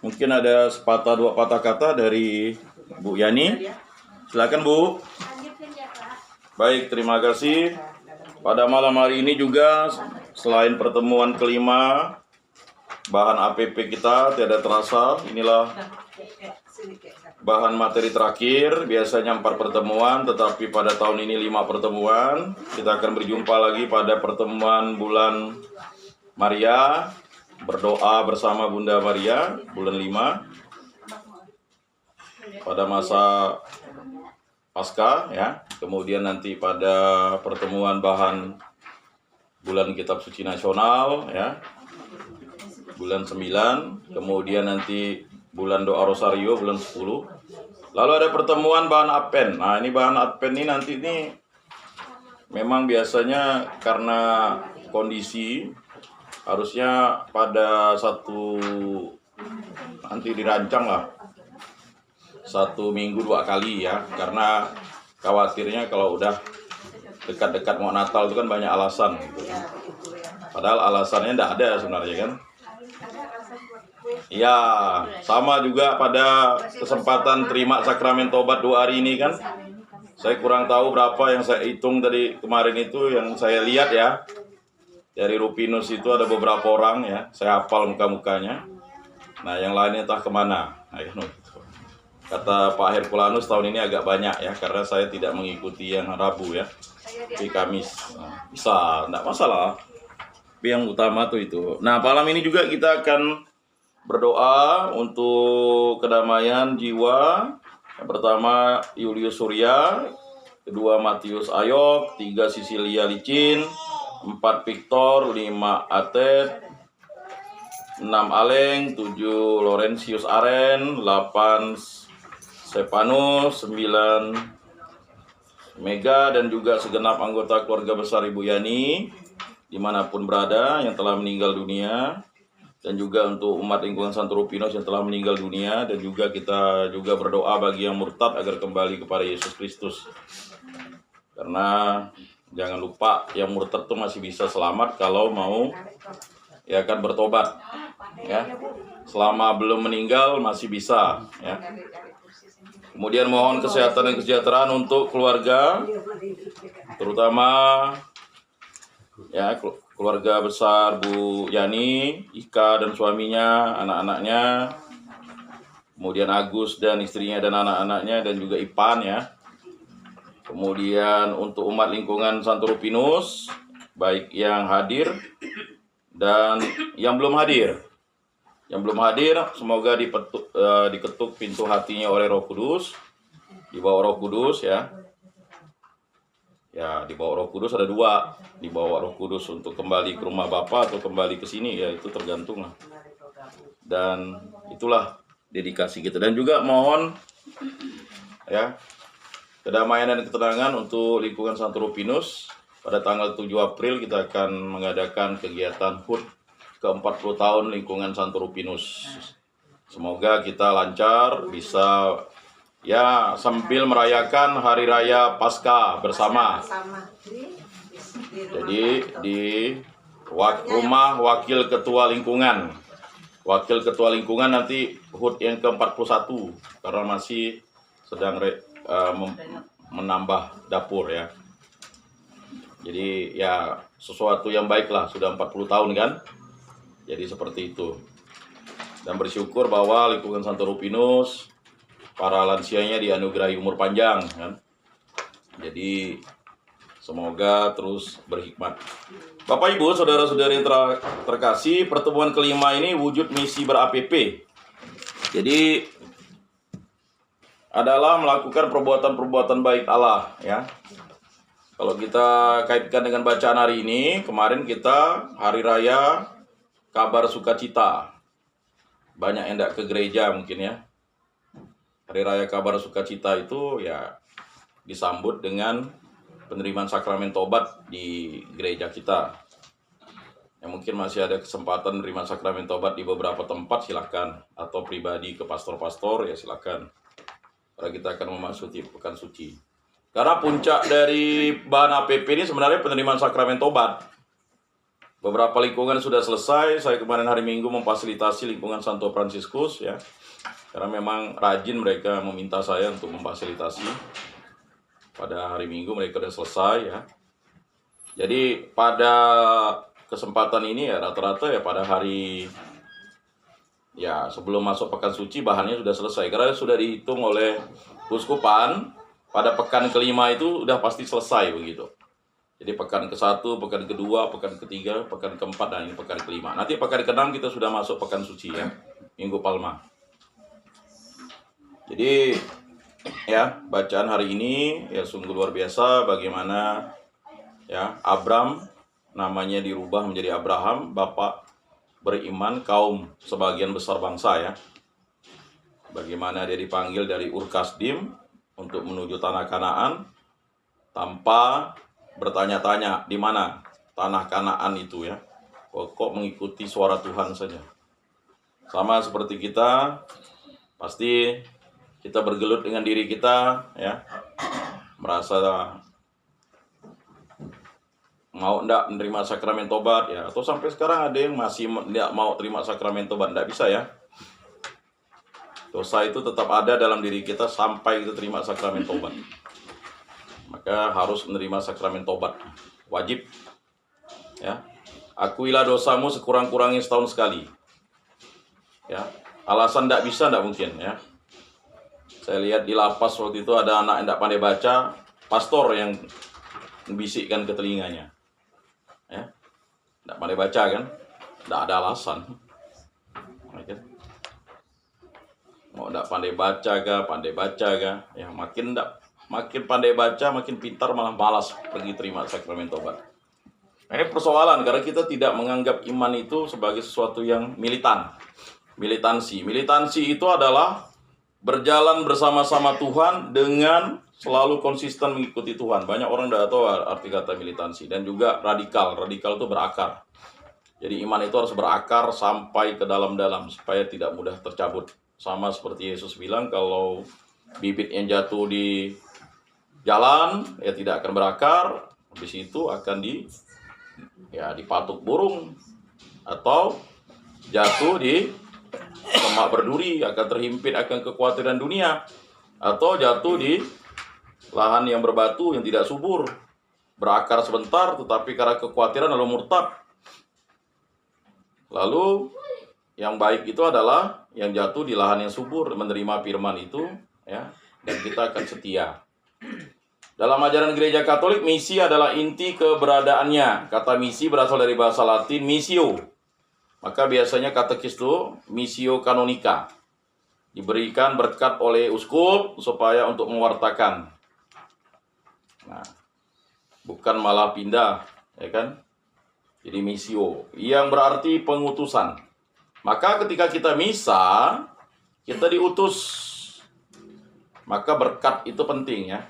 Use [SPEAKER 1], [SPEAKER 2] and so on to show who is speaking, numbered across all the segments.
[SPEAKER 1] Mungkin ada sepatah dua patah kata dari Bu Yani. Silakan Bu. Baik, terima kasih. Pada malam hari ini juga selain pertemuan kelima bahan APP kita tidak terasa, inilah bahan materi terakhir. Biasanya 4 pertemuan, tetapi pada tahun ini 5 pertemuan. Kita akan berjumpa lagi pada pertemuan bulan Maria, berdoa bersama Bunda Maria bulan 5 pada masa Paskah ya. Kemudian nanti pada pertemuan bahan bulan Kitab Suci Nasional ya, bulan 9, kemudian nanti bulan doa Rosario bulan 10. Lalu ada pertemuan bahan Advent. Nah, ini bahan Advent ini nanti ini memang biasanya karena kondisi harusnya pada satu nanti dirancang lah 1 minggu 2 kali ya, karena khawatirnya kalau udah dekat-dekat mau Natal itu kan banyak alasan gitu. Padahal alasannya tidak ada sebenarnya kan. Ya, sama juga pada kesempatan terima sakramen tobat 2 hari ini kan. Saya kurang tahu berapa yang saya hitung tadi kemarin itu, yang saya lihat ya. Dari Rupinus itu ada beberapa orang ya, saya hafal muka-mukanya. Nah, yang lainnya entah kemana. Nah, ya, kata Pak Herculanus tahun ini agak banyak ya, karena saya tidak mengikuti yang Rabu ya, di Kamis. Nah, bisa, enggak masalah. Tapi yang utama tuh itu. Nah, malam ini juga kita akan berdoa untuk kedamaian jiwa. Yang pertama Julius Surya, kedua Matius Ayok, 3 Sisilia Licin, 4 Victor, 5 Atet, 6 Aleng, 7 Laurentius Aren, 8 Stefanus, 9 Mega, dan juga segenap anggota keluarga besar Ibu Yani dimanapun berada yang telah meninggal dunia, dan juga untuk umat lingkungan Santo Rupinos yang telah meninggal dunia, dan juga kita juga berdoa bagi yang murtad agar kembali kepada Yesus Kristus. Karena jangan lupa yang murtad itu masih bisa selamat kalau mau ya kan bertobat ya. Selama belum meninggal masih bisa ya. Kemudian mohon kesehatan dan kesejahteraan untuk keluarga, terutama ya keluarga besar Bu Yani, Ika dan suaminya, anak-anaknya, kemudian Agus dan istrinya dan anak-anaknya, dan juga Ipan ya. Kemudian untuk umat lingkungan Santo Rupinus, baik yang hadir dan yang belum hadir. Yang belum hadir, semoga diketuk pintu hatinya oleh Roh Kudus, dibawa Roh Kudus ya. Ya, dibawa Roh Kudus ada 2, dibawa Roh Kudus untuk kembali ke rumah Bapa atau kembali ke sini ya, itu tergantung lah. Dan itulah dedikasi kita. Dan juga mohon ya kedamaian dan ketenangan untuk lingkungan Santo Rupinus. Pada tanggal 7 April kita akan mengadakan kegiatan HUT ke-40 tahun lingkungan Santo Rupinus. Semoga kita lancar, bisa ya sambil merayakan Hari Raya Paskah bersama. Jadi di rumah Wakil Ketua Lingkungan. Wakil Ketua Lingkungan nanti HUT yang ke-41 karena masih sedang menambah dapur ya. Jadi ya sesuatu yang baik lah, sudah 40 tahun kan. Jadi seperti itu. Dan bersyukur bahwa lingkungan Santo Rupinus para lansianya dianugerahi umur panjang kan. Jadi semoga terus berhikmat. Bapak Ibu, saudara-saudari yang terkasih, pertemuan kelima ini wujud misi ber-APP. Jadi adalah melakukan perbuatan-perbuatan baik Allah ya. Kalau kita kaitkan dengan bacaan hari ini, kemarin kita hari raya kabar sukacita. Banyak yang tidak ke gereja mungkin ya. Hari raya kabar sukacita itu ya disambut dengan penerimaan sakramen tobat di gereja kita. Yang mungkin masih ada kesempatan menerima sakramen tobat di beberapa tempat, silakan. Atau pribadi ke pastor-pastor ya silakan. Karena kita akan memasuki pekan suci. Karena puncak dari bahan APP ini sebenarnya penerimaan sakramen tobat. beberapa lingkungan sudah selesai. Saya kemarin hari Minggu memfasilitasi lingkungan Santo Fransiskus ya. Karena memang rajin mereka meminta saya untuk memfasilitasi. Pada hari Minggu mereka sudah selesai ya. Jadi pada kesempatan ini ya rata-rata ya pada hari ya sebelum masuk pekan suci bahannya sudah selesai. Karena sudah dihitung oleh Uskupan pada pekan kelima itu udah pasti selesai begitu. Jadi pekan ke-1, pekan kedua, pekan ketiga, pekan keempat, dan ini pekan kelima. Nanti pekan ke-6 kita sudah masuk pekan suci ya, Minggu Palma. Jadi ya bacaan hari ini ya sungguh luar biasa bagaimana ya Abram namanya dirubah menjadi Abraham, bapak beriman kaum sebagian besar bangsa ya. Bagaimana dia dipanggil dari Ur Kasdim untuk menuju tanah Kanaan tanpa bertanya-tanya di mana tanah Kanaan itu ya. Kok mengikuti suara Tuhan saja. Sama seperti kita, pasti kita bergelut dengan diri kita ya. Merasa mau enggak menerima sakramen tobat ya, atau sampai sekarang ada yang masih enggak mau terima sakramen tobat, enggak bisa ya. Dosa itu tetap ada dalam diri kita sampai kita terima sakramen tobat. Maka harus menerima sakramen tobat, wajib ya. Akuilah dosamu sekurang-kurangnya setahun sekali ya. Alasan tidak bisa, tidak mungkin ya. Saya lihat di lapas waktu itu ada anak yang tidak pandai baca, pastor yang membisikkan ke telinganya ya. Tidak pandai baca kan, tidak ada alasan ya. Mau tidak pandai baca kah ya, makin pandai baca, makin pintar, malah malas pergi terima sakramen tobat. Nah, ini persoalan karena kita tidak menganggap iman itu sebagai sesuatu yang militansi. Militansi itu adalah berjalan bersama-sama Tuhan dengan selalu konsisten mengikuti Tuhan. Banyak orang tidak tahu arti kata militansi. Dan juga radikal. Radikal itu berakar. Jadi iman itu harus berakar sampai ke dalam-dalam supaya tidak mudah tercabut. Sama seperti Yesus bilang, kalau bibit yang jatuh di jalan ya tidak akan berakar, habis itu akan dipatuk burung atau jatuh di semak berduri, akan terhimpit akan kekhawatiran dunia, atau jatuh di lahan yang berbatu yang tidak subur, berakar sebentar tetapi karena kekhawatiran lalu murtad. Lalu yang baik itu adalah yang jatuh di lahan yang subur, menerima firman itu ya, dan kita akan setia. Dalam ajaran gereja Katolik, misi adalah inti keberadaannya. Kata misi berasal dari bahasa Latin missio. Maka biasanya katekis itu missio canonica. Diberikan berkat oleh uskup supaya untuk mewartakan. Nah, bukan malah pindah, ya kan? Jadi missio yang berarti pengutusan. Maka ketika kita misa, kita diutus. Maka berkat itu penting ya.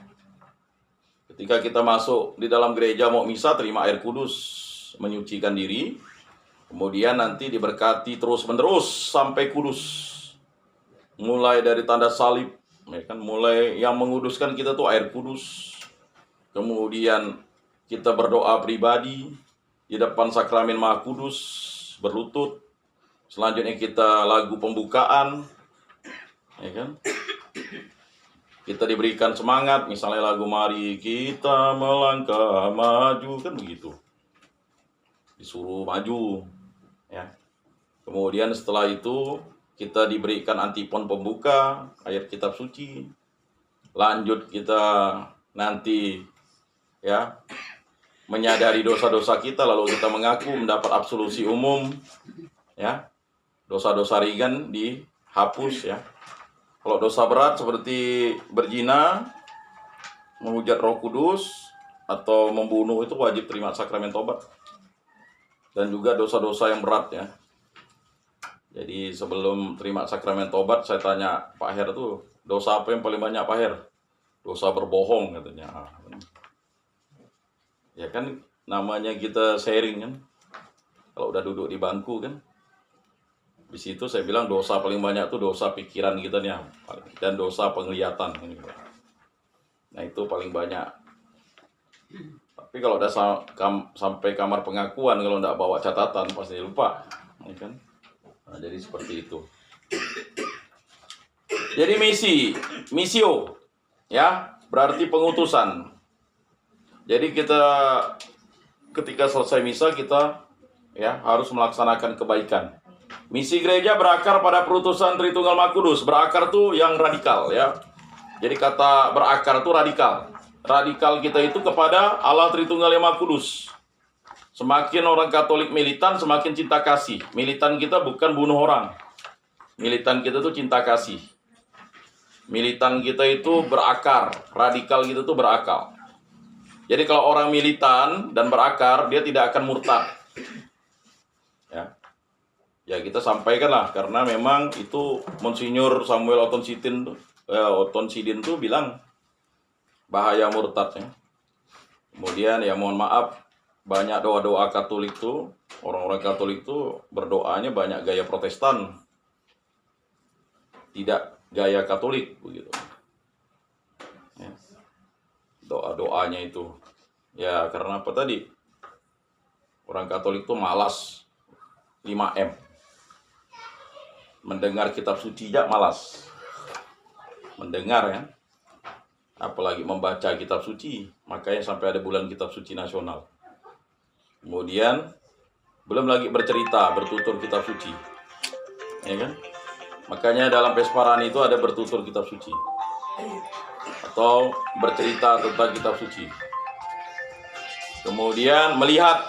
[SPEAKER 1] Ketika kita masuk di dalam gereja mau misa, terima air kudus, menyucikan diri. Kemudian nanti diberkati terus-menerus sampai kudus. Mulai dari tanda salib, ya kan? Mulai yang menguduskan kita tuh air kudus. Kemudian kita berdoa pribadi di depan sakramen Maha Kudus, berlutut. Selanjutnya kita lagu pembukaan, ya kan? Kita diberikan semangat, misalnya lagu Mari Kita Melangkah Maju, kan begitu. Disuruh maju, ya. Kemudian setelah itu kita diberikan antipon pembuka, ayat kitab suci. Lanjut kita nanti ya menyadari dosa-dosa kita, lalu kita mengaku mendapat absolusi umum, ya. Dosa-dosa ringan dihapus, ya. Kalau dosa berat seperti berzina, menghujat Roh Kudus, atau membunuh itu wajib terima sakramen tobat. Dan juga dosa-dosa yang berat, ya. Jadi sebelum terima sakramen tobat, saya tanya Pak Her tuh, dosa apa yang paling banyak Pak Her? Dosa berbohong katanya. Ya kan namanya kita sharing kan. Kalau udah duduk di bangku kan. Di situ saya bilang dosa paling banyak tuh dosa pikiran kita nih, dan dosa penglihatan. Nah itu paling banyak. Tapi Tapi kalau udah sampai kamar pengakuan, kalau nggak bawa catatan pasti lupa, ya kan? Nah, jadi seperti itu. Jadi misio, ya, berarti pengutusan. Jadi kita ketika selesai misa kita ya harus melaksanakan kebaikan. Misi gereja berakar pada perutusan Tritunggal Maha Kudus. Berakar tuh yang radikal, ya. Jadi kata berakar tuh radikal. Radikal kita itu kepada Allah Tritunggal yang Maha Kudus. Semakin orang Katolik militan, semakin cinta kasih. Militan kita bukan bunuh orang. Militan kita tuh cinta kasih. Militan kita itu berakar. Radikal kita tuh berakal. Jadi kalau orang militan dan berakar, dia tidak akan murtad. Ya kita sampaikan lah, karena memang itu Monsinyur Samuel Oton Sidin tuh bilang bahaya murtad, ya. Kemudian ya mohon maaf, banyak doa-doa Katolik tuh, orang-orang Katolik tuh berdoanya banyak gaya Protestan, tidak gaya Katolik begitu. Ya. Doa-doanya itu ya karena apa tadi? Orang Katolik tuh malas 5M. Mendengar kitab suci aja malas. Mendengar, ya. Apalagi membaca kitab suci. Makanya sampai ada bulan kitab suci nasional. Kemudian belum lagi bercerita, bertutur kitab suci. Ya kan? Makanya dalam Pesparan itu ada bertutur kitab suci. Atau bercerita tentang kitab suci. Kemudian melihat.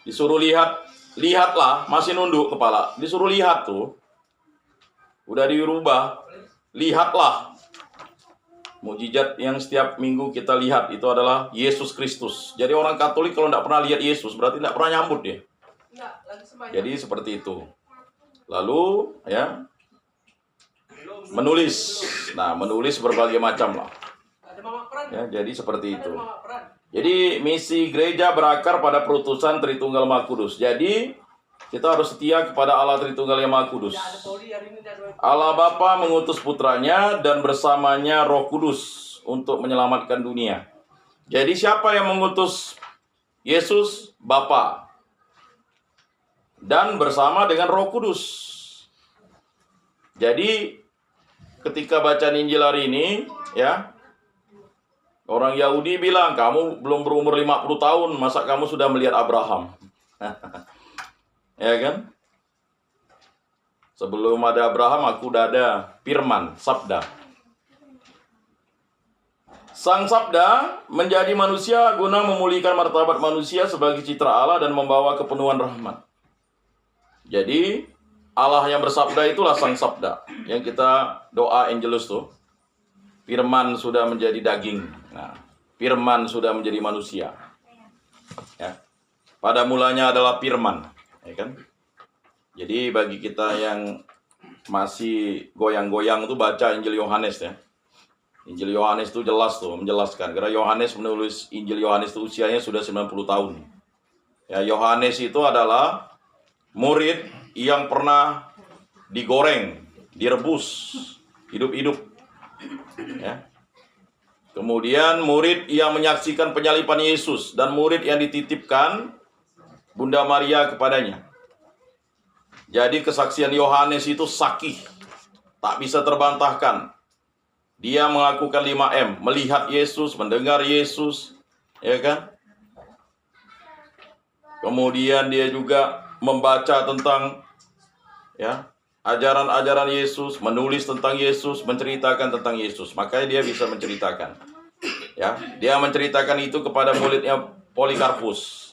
[SPEAKER 1] Disuruh lihat. Lihatlah, masih nunduk kepala. Disuruh lihat tuh. Udah dirubah, lihatlah. Mukjizat yang setiap minggu kita lihat itu adalah Yesus Kristus. Jadi orang Katolik kalau tidak pernah lihat Yesus, berarti tidak pernah nyambut dia. Jadi seperti itu. Lalu, ya, menulis. Nah, menulis berbagai macam lah. Ya, jadi seperti itu. Jadi misi gereja berakar pada perutusan Tritunggal Maha Kudus. Jadi kita harus setia kepada Allah Tritunggal yang Maha Kudus. Allah Bapa mengutus putranya dan bersamanya Roh Kudus untuk menyelamatkan dunia. Jadi siapa yang mengutus Yesus? Bapa. Dan bersama dengan Roh Kudus. Jadi ketika baca Injil hari ini, ya, orang Yahudi bilang, kamu belum berumur 50 tahun, masa kamu sudah melihat Abraham? Ya kan? Sebelum ada Abraham, aku udah ada Firman, Sabda. Sang Sabda menjadi manusia guna memulihkan martabat manusia sebagai citra Allah dan membawa kepenuhan rahmat. Jadi, Allah yang bersabda itulah Sang Sabda. Yang kita doa Angelus tuh. Firman sudah menjadi daging. Nah, Firman sudah menjadi manusia. Ya. Pada mulanya adalah Firman. Ya kan? Jadi bagi kita yang masih goyang-goyang itu baca Injil Yohanes, ya. Injil Yohanes itu jelas tuh, menjelaskan. Karena Yohanes menulis Injil Yohanes itu usianya sudah 90 tahun. Ya, Yohanes itu adalah murid yang pernah digoreng, direbus, hidup-hidup. Ya. Kemudian murid yang menyaksikan penyalipan Yesus dan murid yang dititipkan Bunda Maria kepadanya. Jadi kesaksian Yohanes itu sakih, tak bisa terbantahkan. Dia melakukan 5M, melihat Yesus, mendengar Yesus, ya kan? Kemudian dia juga membaca tentang, ya, ajaran-ajaran Yesus, menulis tentang Yesus, menceritakan tentang Yesus. Makanya dia bisa menceritakan. Ya, dia menceritakan itu kepada muridnya Polikarpus.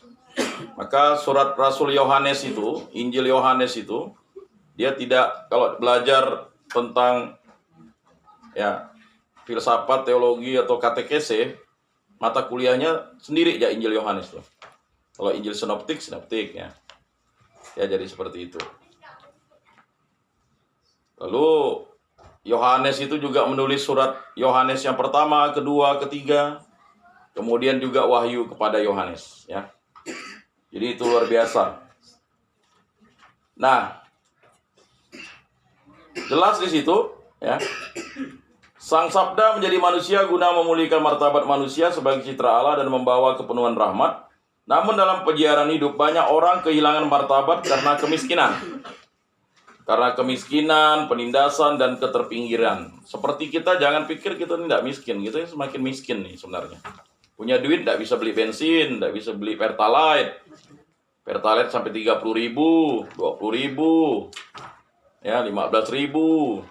[SPEAKER 1] Maka surat Rasul Yohanes itu, Injil Yohanes itu, dia tidak, kalau belajar tentang, ya, filsafat, teologi atau katekese, mata kuliahnya sendiri ya Injil Yohanes tuh. Kalau Injil sinoptik, ya. Ya, jadi seperti itu. Lalu Yohanes itu juga menulis surat Yohanes yang pertama, kedua, ketiga, kemudian juga wahyu kepada Yohanes, ya. Jadi itu luar biasa. Nah, jelas di situ, ya. Sang Sabda menjadi manusia guna memulihkan martabat manusia sebagai citra Allah dan membawa kepenuhan rahmat. Namun dalam perjalanan hidup banyak orang kehilangan martabat karena kemiskinan. Karena kemiskinan, penindasan, dan keterpinggiran. Seperti kita, jangan pikir kita tidak miskin. Kita semakin miskin nih sebenarnya. Punya duit, tidak bisa beli bensin, tidak bisa beli Pertalite. Pertalite sampai 30.000, 20.000, ya 15.000.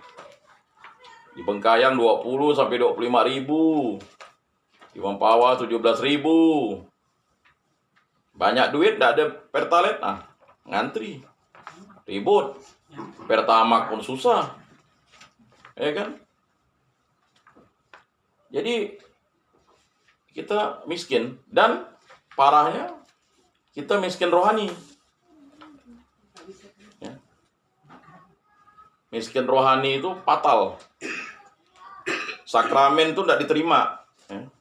[SPEAKER 1] Di Bengkayang 20 sampai 25.000. Di Mempawah 17.000. Banyak duit, tidak ada Pertalite, ngantri. Ribut. Pertamax pun susah. Ya kan? Jadi kita miskin dan parahnya kita miskin rohani. Ya. Miskin rohani itu fatal. Sakramen itu tidak diterima. Ya.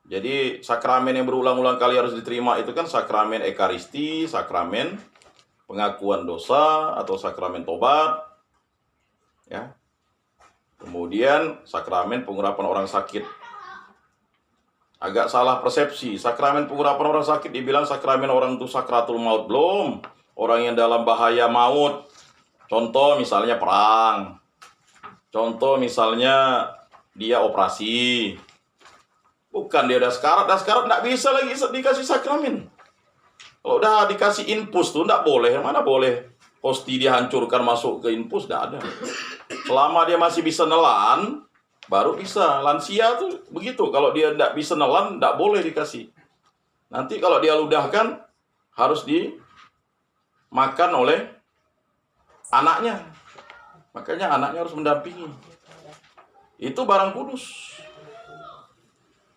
[SPEAKER 1] Jadi sakramen yang berulang-ulang kali harus diterima itu kan sakramen Ekaristi, sakramen pengakuan dosa atau sakramen tobat, ya. Kemudian sakramen pengurapan orang sakit. Agak salah persepsi. Sakramen pengurapan orang sakit dibilang sakramen orang itu sakratul maut, belum. Orang yang dalam bahaya maut. Contoh misalnya perang. Contoh misalnya dia operasi. Bukan dia udah sekarat tidak bisa lagi dikasih sakramen. Kalau udah dikasih infus tuh tidak boleh. Mana boleh hosti dihancurkan masuk ke infus, tidak ada. Selama dia masih bisa nelan, baru bisa. Lansia tuh begitu. Kalau dia tidak bisa nelan, tidak boleh dikasih. Nanti kalau dia ludahkan, harus dimakan oleh anaknya. Makanya anaknya harus mendampingi. Itu barang kudus.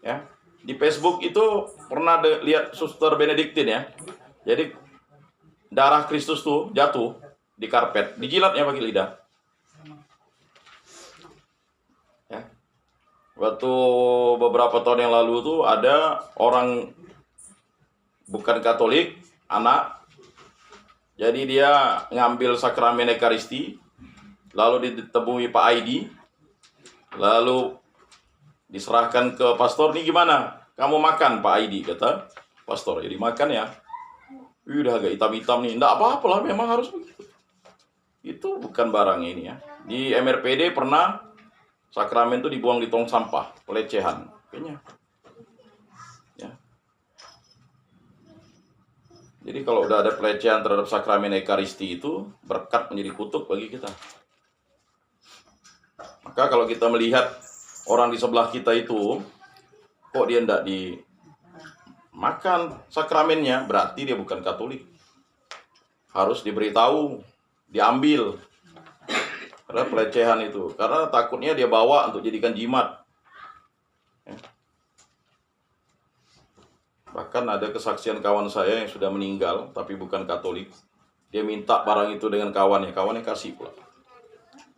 [SPEAKER 1] Ya. Di Facebook itu pernah lihat Suster Benediktin ya. Jadi darah Kristus tuh jatuh di karpet, dijilatnya pakai lidah. Ya. Waktu beberapa tahun yang lalu tuh ada orang bukan Katolik, anak. Jadi dia ngambil sakramen Ekaristi, lalu ditemui Pak Aidi, lalu diserahkan ke pastor, nih gimana? Kamu makan Pak Aidi, kata pastor. Jadi makan ya. Udah agak hitam-hitam nih. Nggak apa-apa lah, memang harus begitu. Itu bukan barang ini ya. Di MRPD pernah sakramen itu dibuang di tong sampah, pelecehan. Kayaknya. Ya. Jadi kalau udah ada pelecehan terhadap sakramen Ekaristi itu, berkat menjadi kutuk bagi kita. Maka kalau kita melihat orang di sebelah kita itu, kok dia tidak dimakan sakramennya, berarti dia bukan Katolik. Harus diberitahu, diambil. Karena pelecehan itu. Karena takutnya dia bawa untuk jadikan jimat. Ya. Bahkan ada kesaksian kawan saya yang sudah meninggal, tapi bukan Katolik. Dia minta barang itu dengan kawannya kasih pula.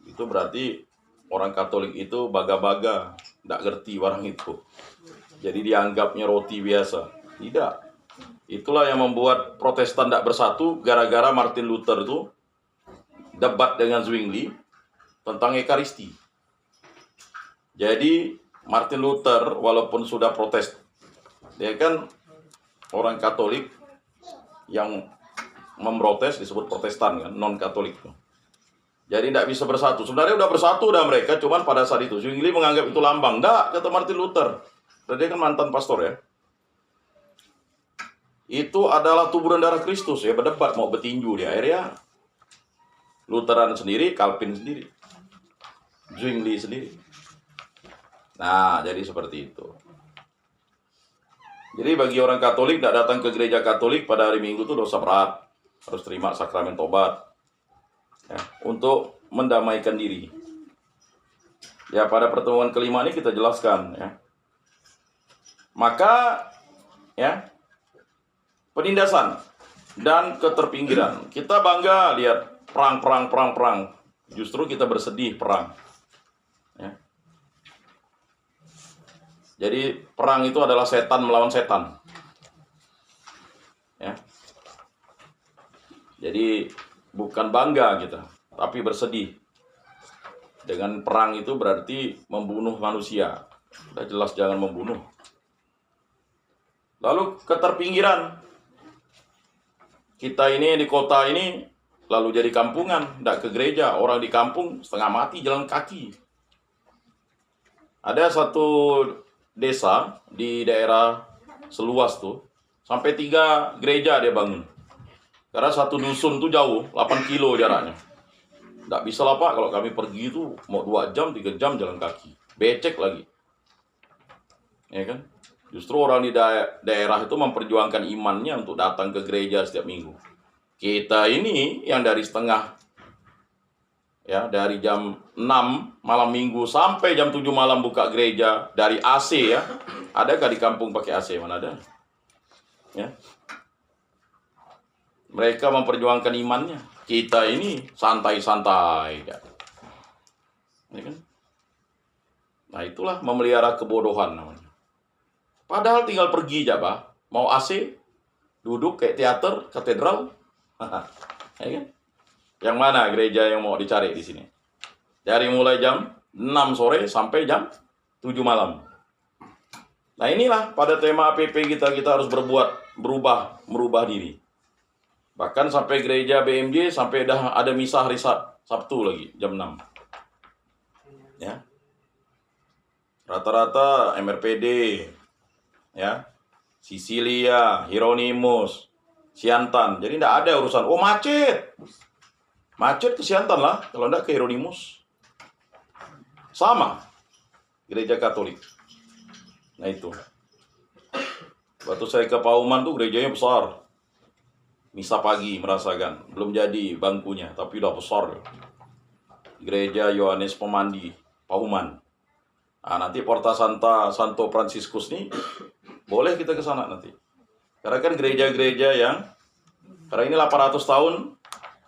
[SPEAKER 1] Itu berarti orang Katolik itu baga-baga, tidak ngerti barang itu. Jadi dianggapnya roti biasa. Tidak. Itulah yang membuat Protestan tidak bersatu, gara-gara Martin Luther itu debat dengan Zwingli tentang Ekaristi. Jadi Martin Luther walaupun sudah protes, dia kan orang Katolik yang memprotes disebut Protestan kan, non-Katolik. Jadi tidak bisa bersatu. Sebenarnya udah bersatu dah mereka, cuman pada saat itu Zwingli menganggap itu lambang. Nggak, kata Martin Luther. Dan dia kan mantan pastor ya. Itu adalah tubuh dan darah Kristus. Ya berdebat mau bertinju di akhirnya Lutheran sendiri, Calvin sendiri, Zwingli sendiri. Nah, jadi seperti itu. Jadi bagi orang Katolik tidak datang ke gereja Katolik pada hari Minggu itu dosa berat. Harus terima sakramen tobat. Ya, untuk mendamaikan diri. Ya, pada pertemuan kelima ini kita jelaskan ya. Maka ya, penindasan dan keterpinggiran. Kita bangga lihat perang. Justru kita bersedih perang. Ya. Jadi perang itu adalah setan melawan setan. Ya. Jadi bukan bangga kita, tapi bersedih. Dengan perang itu berarti membunuh manusia. Sudah jelas jangan membunuh. Lalu keterpinggiran. Kita ini di kota ini lalu jadi kampungan, tidak ke gereja. Orang di kampung setengah mati jalan kaki. Ada satu desa di daerah seluas tuh, sampai 3 gereja dia bangun. Karena satu dusun tuh jauh, 8 kilo jaraknya. Nggak bisa lah Pak, kalau kami pergi itu mau 2 jam, 3 jam jalan kaki. Becek lagi. Ya kan? Justru orang di daerah itu memperjuangkan imannya untuk datang ke gereja setiap minggu. Kita ini yang dari setengah, ya dari jam 6 malam minggu sampai jam 7 malam buka gereja, dari AC ya. Adakah di kampung pakai AC? Mana ada? Ya. Mereka memperjuangkan imannya. Kita ini santai-santai. Ya kan? Nah itulah memelihara kebodohan namanya. Padahal tinggal pergi aja, Pak. Mau AC, duduk kayak teater, katedral. Ya kan? Yang mana gereja yang mau dicari di sini? Dari mulai jam 6 sore sampai jam 7 malam. Nah inilah pada tema APP kita harus merubah diri. Bahkan sampai gereja BMJ sampai ada misa hari Sabtu lagi jam 6. Ya. Rata-rata MRPD, ya, Sisilia, Hieronymus, Siantan. Jadi tidak ada urusan, oh macet ke Siantan lah, kalau tidak ke Hieronymus. Sama, gereja Katolik. Nah itu. Waktu saya ke Pauman tuh gerejanya besar. Misa pagi merasakan, belum jadi bangkunya, tapi udah besar. Gereja Yohanes Pemandi, Pauman. Nah, nanti Porta Santo Fransiskus nih, boleh kita ke sana nanti. Karena kan gereja-gereja yang, karena ini 800 tahun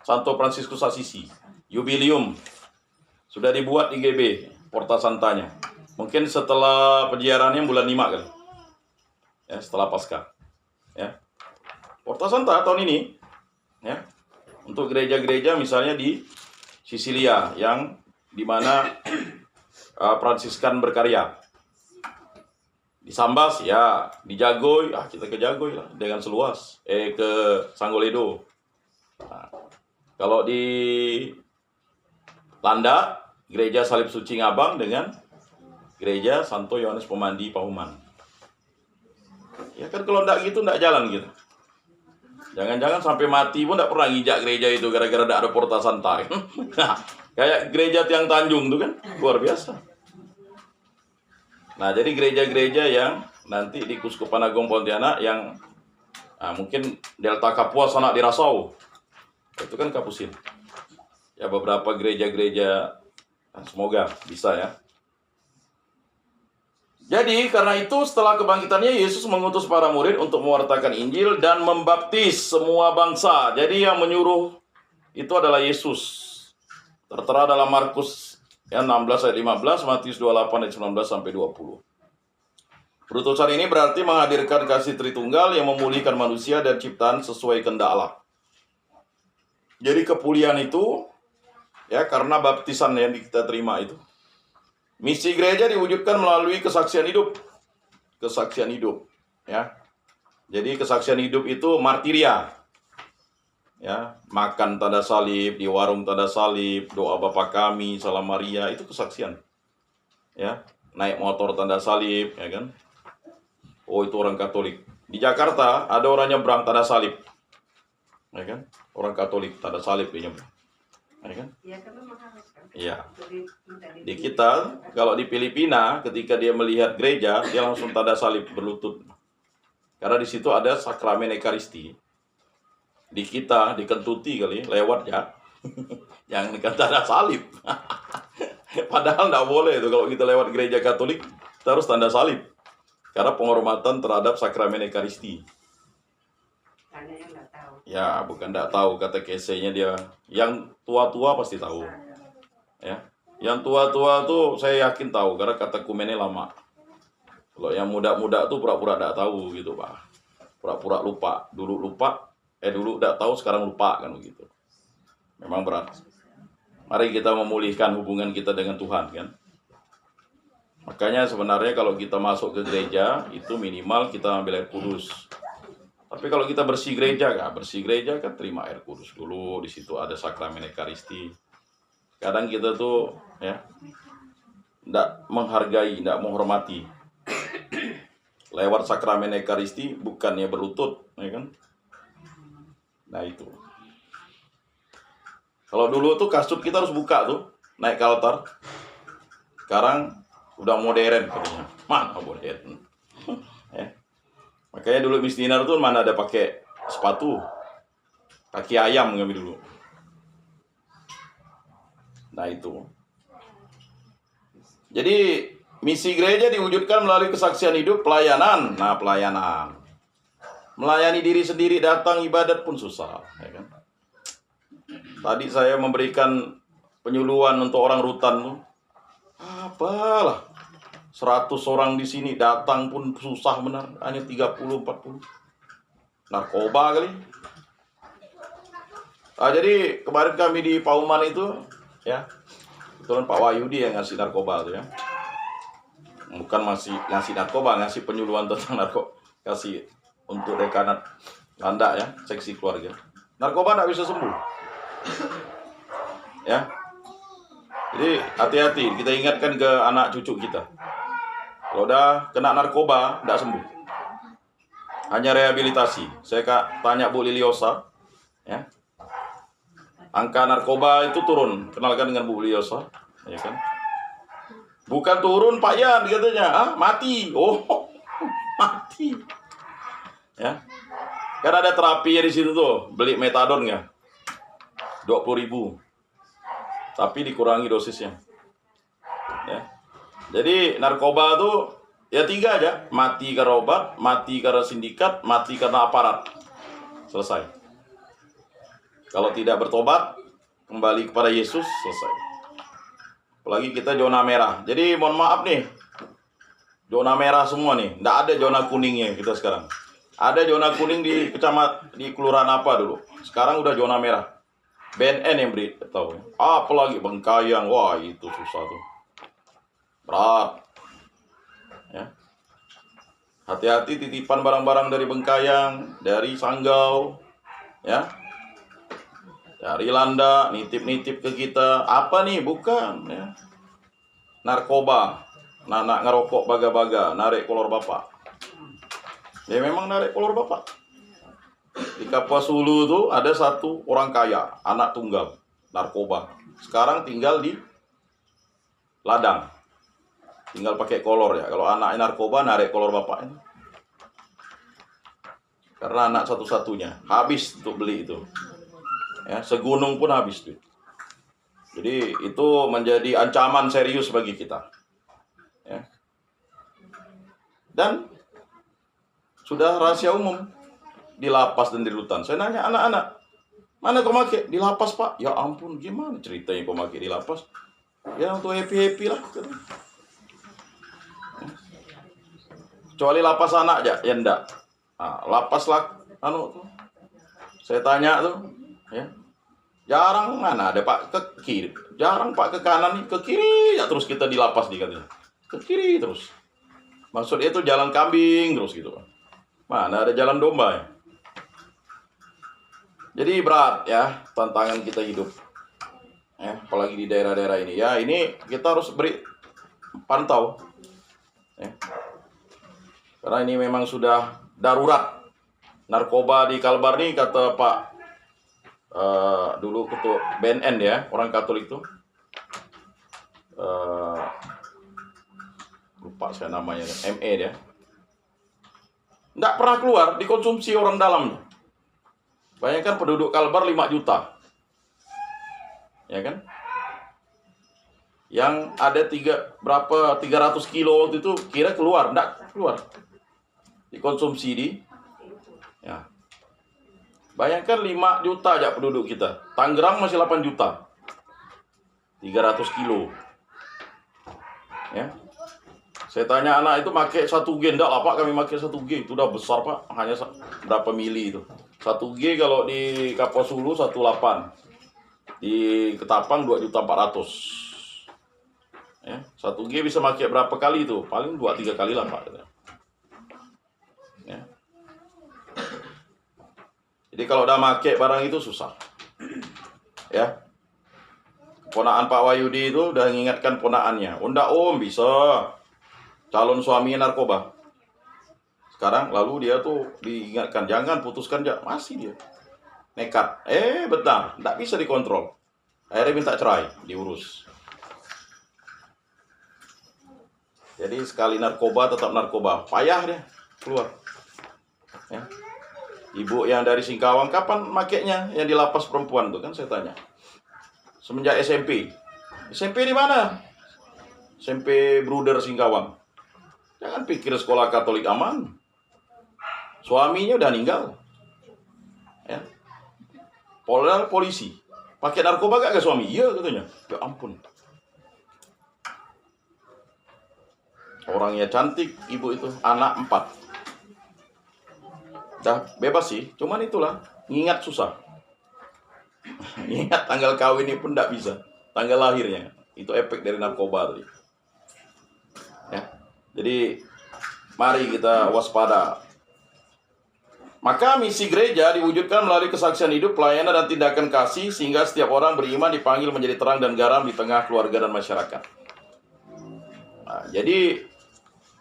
[SPEAKER 1] Santo Fransiskus Assisi, jubilium. Sudah dibuat di GB, Porta Santanya. Mungkin setelah penjiarannya bulan 5 kan. Ya, setelah Paskah. Ya. Porta Santa tahun ini, ya, untuk gereja-gereja misalnya di Sisilia, yang dimana Fransiskan berkarya. Di Sambas, ya, di Jagoy, kita ke Jagoy lah, dengan seluas, ke Sanggoledo. Nah, kalau di Landa, gereja Salib Suci Ngabang dengan gereja Santo Yohanes Pemandi Pauman. Ya kan kalau enggak gitu, enggak jalan gitu. Jangan-jangan sampai mati pun enggak pernah nginjak gereja itu gara-gara enggak ada Porta Santa. Kayak gereja Tiang Tanjung itu kan, luar biasa. Nah, jadi gereja-gereja yang nanti di Kuskupan Agung Pontianak yang mungkin Delta Kapuas anak di Rasau. Itu kan Kapusin. Ya beberapa gereja-gereja, semoga bisa ya. Jadi karena itu setelah kebangkitannya Yesus mengutus para murid untuk mewartakan Injil dan membaptis semua bangsa. Jadi yang menyuruh itu adalah Yesus. Tertera dalam Markus 16 ayat 15, Matius 28 ayat 19 sampai 20. Perutusan ini berarti menghadirkan kasih Tritunggal yang memulihkan manusia dan ciptaan sesuai kehendak Allah. Jadi kepulihan itu ya karena baptisan yang kita terima itu. Misi gereja diwujudkan melalui kesaksian hidup. Kesaksian hidup, ya. Jadi kesaksian hidup itu martiria. Ya, makan tanda salib, di warung tanda salib, doa Bapa Kami, Salam Maria, itu kesaksian. Ya, naik motor tanda salib, ya kan? Oh, itu orang Katolik. Di Jakarta ada orang nyebrang tanda salib. Ya kan? Orang Katolik tanda salib dia nyebrang. Ya kan? Iya. Di kita, kalau di Filipina, ketika dia melihat gereja, dia langsung tanda salib berlutut. Karena di situ ada sakramen Ekaristi. Di kita, dikentuti kali, lewat ya. Yang tanda salib. Padahal tidak boleh itu kalau kita lewat gereja Katolik, kita harus tanda salib. Karena penghormatan terhadap sakramen Ekaristi. Ya, bukan tidak tahu, kata kesenya dia. Yang tua-tua pasti tahu. Ya, yang tua-tua tuh saya yakin tahu karena kata kumennya lama. Kalau yang muda-muda tuh pura-pura tidak tahu gitu, Pak. Pura-pura lupa, dulu lupa, dulu tidak tahu sekarang lupa kan begitu. Memang berat. Mari kita memulihkan hubungan kita dengan Tuhan, kan? Makanya sebenarnya kalau kita masuk ke gereja, itu minimal kita ambil air kudus. Tapi kalau kita bersih gereja kan terima air kudus dulu. Di situ ada sakramen Ekaristi. Kadang kita tuh ya tidak menghargai, tidak menghormati. Lewat sakramen Ekaristi bukannya berlutut, ya kan? Nah itu. Kalau dulu tuh kasut kita harus buka tuh, naik ke altar. Sekarang udah modern katanya. Mana modern? Ya. Makanya dulu misdinar tuh mana ada pakai sepatu, kaki ayam kami dulu. Nah itu. Jadi misi gereja diwujudkan melalui kesaksian hidup, pelayanan. Nah pelayanan. Melayani diri sendiri, datang ibadat pun susah, ya kan? Tadi saya memberikan penyuluhan untuk orang rutan tuh. Apalah. 100 orang di sini datang pun susah benar, hanya 30-40. Narkoba kali. Jadi kemarin kami di Pauman itu, ya, kebetulan Pak Wahyudi yang ngasih narkoba tuh ya. Bukan masih ngasih narkoba, ngasih penyuluhan tentang narkoba, kasih untuk dekanat Landa ya, seksi keluarga. Narkoba tidak bisa sembuh, ya. Jadi hati-hati, kita ingatkan ke anak cucu kita. Kalau udah kena narkoba, tidak sembuh. Hanya rehabilitasi. Saya tanya Bu Liliosa, ya. Angka narkoba itu turun. Kenalkan dengan Bu Liliosa, ya kan? Bukan turun Pak Yan katanya, mati. Oh, mati. Ya. Karena ada terapi di situ tuh, beli metadon nggak? 20.000. Tapi dikurangi dosisnya. Ya. Jadi narkoba tuh ya 3 aja, mati karena obat, mati karena sindikat, mati karena aparat. Selesai. Kalau tidak bertobat, kembali kepada Yesus, selesai. Apalagi kita zona merah. Jadi mohon maaf nih, zona merah semua nih. Nggak ada zona kuningnya kita sekarang. Ada zona kuning di kelurahan apa dulu. Sekarang udah zona merah. BNN yang beritahu. Apalagi Bengkayang, wah itu susah tuh. Berat. Ya. Hati-hati titipan barang-barang dari Bengkayang, dari Sanggau, ya. Dari Landa, nitip-nitip ke kita. Apa nih? Bukan, ya. Narkoba. Nak ngerokok baga-baga, narik kolor bapak. Ya memang narik kolor bapak. Di Kapuas Hulu tuh ada satu orang kaya, anak tunggal, narkoba. Sekarang tinggal di ladang. Tinggal pakai kolor ya. Kalau anaknya narkoba, narik kolor bapaknya. Karena anak satu-satunya. Habis untuk beli itu. Ya, segunung pun habis duit. Jadi itu menjadi ancaman serius bagi kita. Ya. Dan sudah rahasia umum di lapas dan di rutan. Saya nanya anak-anak, mana kau pakai? Di lapas Pak. Ya ampun, gimana ceritanya kau pakai di lapas? Ya untuk happy-happy lah. Kecuali lapas anak aja, ya enggak. Nah, lapas lah, tuh. Saya tanya tuh, ya. Jarang mana ada Pak ke kiri. Jarang Pak ke kanan nih, ke kiri ya terus kita di lapas nih katanya. Ke kiri terus. Maksudnya itu jalan kambing terus gitu. Mana ada jalan domba ya. Jadi berat ya tantangan kita hidup. Ya, apalagi di daerah-daerah ini. Ya, ini kita harus beri pantau. Ya. Karena ini memang sudah darurat. Narkoba di Kalbar nih kata Pak dulu ketua BNN ya, orang Katolik itu. Lupa saya namanya, ME dia. Nggak pernah keluar, dikonsumsi orang dalam. Bayangkan penduduk Kalbar 5 juta. Ya kan? Yang ada 300 kilo waktu itu kira keluar, enggak keluar. Dikonsumsi di ya. Bayangkan 5 juta aja penduduk kita. Tangerang masih 8 juta. 300 kilo. Ya. Saya tanya anak itu pakai 1G, enggak lah Pak, kami pakai 1G. Itu udah besar Pak, hanya berapa mili itu. 1G kalau di Kapuas Hulu 18. Di Ketapang 2.400.000. Ya, 1G bisa pakai berapa kali itu? Paling 2-3 kali lah Pak. Ya. Jadi kalau udah pakai barang itu susah. Ya. Ponaan Pak Wahyudi itu udah mengingatkan ponaannya. Ndak om bisa. Calon suaminya narkoba. Sekarang lalu dia tuh diingatkan, jangan putuskan, masih dia nekat. Benar, nggak bisa dikontrol. Akhirnya minta cerai, diurus. Jadi sekali narkoba tetap narkoba, payah dia keluar. Ya. Ibu yang dari Singkawang kapan makainya yang di lapas perempuan tuh kan saya tanya. Semenjak SMP. SMP di mana? SMP Bruder Singkawang. Jangan pikir sekolah Katolik aman. Suaminya udah meninggal. Ya. Polisi. Pakai narkoba gak ke suami? Iya katanya. Ya ampun. Orangnya cantik, ibu itu. Anak 4. Dah bebas sih. Cuman itulah. Ngingat susah. Ingat tanggal kawinnya pun gak bisa. Tanggal lahirnya. Itu efek dari narkoba tadi. Ya. Jadi mari kita waspada. Maka misi gereja diwujudkan melalui kesaksian hidup, pelayanan dan tindakan kasih sehingga setiap orang beriman dipanggil menjadi terang dan garam di tengah keluarga dan masyarakat. Nah, jadi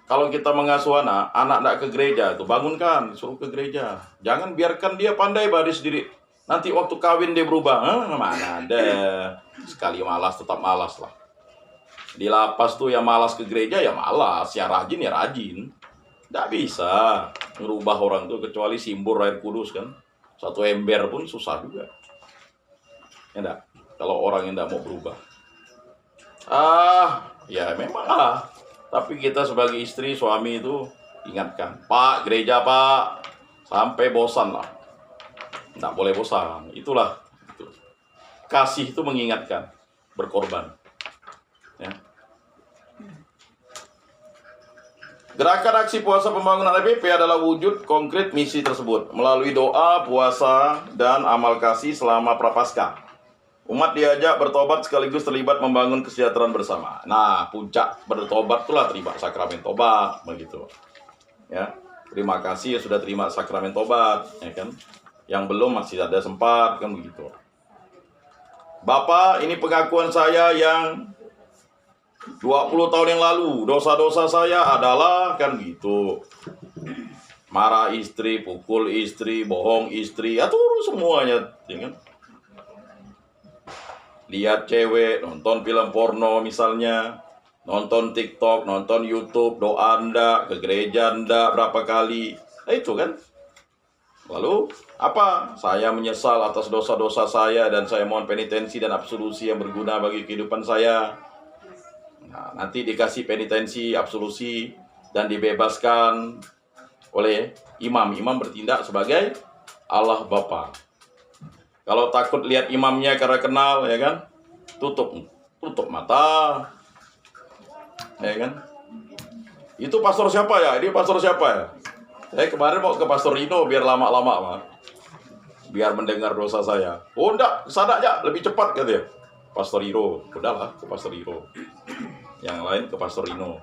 [SPEAKER 1] kalau kita mengasuh anak tidak ke gereja itu bangunkan, suruh ke gereja. Jangan biarkan dia pandai baris diri. Nanti waktu kawin dia berubah. Mana ada. Sekali malas tetap malas lah. Di lapas tuh yang malas ke gereja ya malas, yang rajin ya rajin. Nggak bisa ngerubah orang tuh kecuali simbur air kudus kan. 1 ember pun susah juga. Ya enggak? Kalau orang yang nggak mau berubah. Ya memang Tapi kita sebagai istri, suami itu ingatkan. Pak, gereja Pak. Sampai bosan lah. Nggak boleh bosan. Itulah. Kasih itu mengingatkan. Berkorban. Ya. Gerakan aksi puasa pembangunan EPP adalah wujud konkret misi tersebut melalui doa, puasa, dan amal kasih selama Prapaskah. Umat diajak bertobat sekaligus terlibat membangun kesejahteraan bersama. Nah, puncak bertobat itulah terima sakramen tobat, begitu. Ya, terima kasih ya sudah terima sakramen tobat, ya kan? Yang belum masih ada sempat, kan begitu. Bapak, ini pengakuan saya yang 20 tahun yang lalu, dosa-dosa saya adalah kan gitu. Marah istri, pukul istri, bohong istri, atur semuanya, ya kan? Lihat cewek, nonton film porno misalnya, nonton TikTok, nonton YouTube, doa ndak, ke gereja ndak berapa kali. Itu kan. Lalu apa? Saya menyesal atas dosa-dosa saya dan saya mohon penitensi dan absolusi yang berguna bagi kehidupan saya. Nah, nanti dikasih penitensi, absolusi, dan dibebaskan oleh imam. Imam bertindak sebagai Allah Bapa. Kalau takut lihat imamnya karena kenal, ya kan? Tutup mata. Ya kan? Itu pastor siapa ya? Ini pastor siapa ya? Saya kemarin mau ke Pastor Rino biar lama-lama, Pak. Biar mendengar dosa saya. Oh, enggak, kesana aja, lebih cepat katanya. Pastor Rino, udahlah ke Pastor Rino. Yang lain ke Pastor Rino.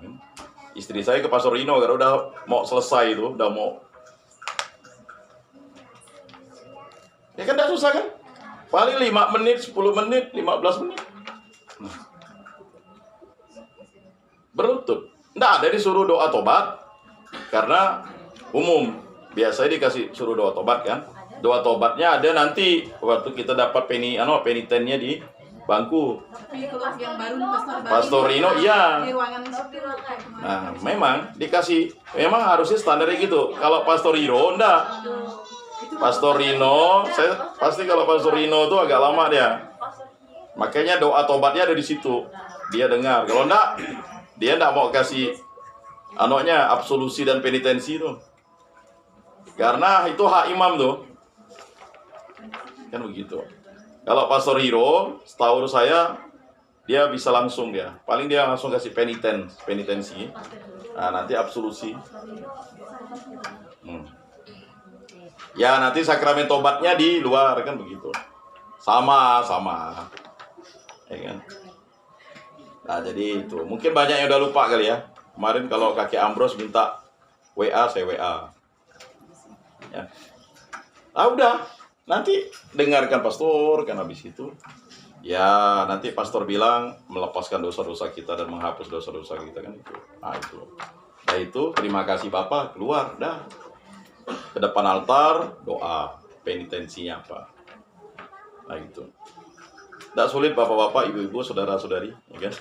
[SPEAKER 1] Istri saya ke Pastor Rino karena udah mau selesai itu, udah mau. Ya kan tidak susah kan? Paling 5 menit, 10 menit, 15 menit. Nah. Berlutut. Nggak ada disuruh doa tobat. Karena umum. Biasanya dikasih suruh doa tobat kan. Doa tobatnya ada nanti waktu kita dapat penitennya di bangku. Pastor Rino, iya. Nah, memang dikasih, memang harusnya standarnya gitu. Kalau Pastor Rino, enggak. Pastor Rino, saya pasti kalau Pastor Rino itu agak lama dia. Makanya doa tobatnya ada di situ. Dia dengar. Kalau enggak, dia enggak mau kasih absolusi dan penitensi itu. Karena itu hak imam tuh. Kan begitu. Kalau Pastor Hiro, setahu saya, dia bisa langsung dia. Paling dia langsung kasih penitensi. Nah, nanti absolusi. Ya, nanti sakramen tobatnya di luar, kan begitu. Sama. Ya kan? Nah, jadi itu. Mungkin banyak yang udah lupa kali ya. Kemarin kalau kakek Ambros minta WA, saya WA. Ya. Udah. Nanti dengarkan pastor kan habis itu. Ya, nanti pastor bilang melepaskan dosa-dosa kita dan menghapus dosa-dosa kita kan itu. Nah, itu. Nah, itu terima kasih Bapak, keluar dah. Ke depan altar, doa, penitensinya apa. Nah, itu. Tidak sulit Bapak-bapak, Ibu-ibu, saudara-saudari, ya kan?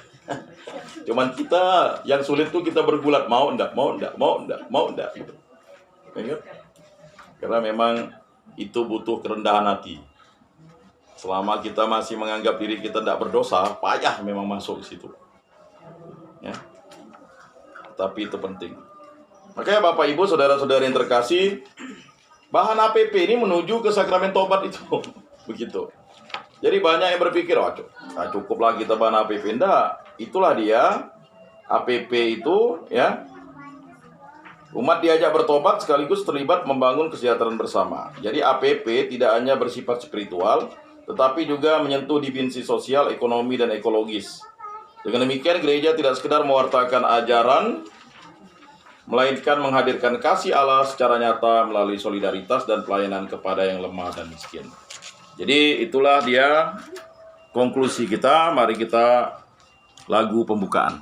[SPEAKER 1] Cuman kita yang sulit tuh kita bergulat, mau enggak. Gitu. Ya kan? Karena memang itu butuh kerendahan hati. Selama kita masih menganggap diri kita tidak berdosa, payah memang masuk ke situ. Ya. Tapi itu penting. Makanya Bapak Ibu, saudara-saudari yang terkasih, bahan APP ini menuju ke sakramen tobat itu. Begitu. Jadi banyak yang berpikir, cukuplah kita bahan APP. Enggak, itulah dia. APP itu, ya. Umat diajak bertobat sekaligus terlibat membangun kesejahteraan bersama. Jadi APP tidak hanya bersifat spiritual, tetapi juga menyentuh dimensi sosial, ekonomi, dan ekologis. Dengan demikian, gereja tidak sekedar mewartakan ajaran, melainkan menghadirkan kasih Allah secara nyata melalui solidaritas dan pelayanan kepada yang lemah dan miskin. Jadi itulah dia konklusi kita. Mari kita lagu pembukaan.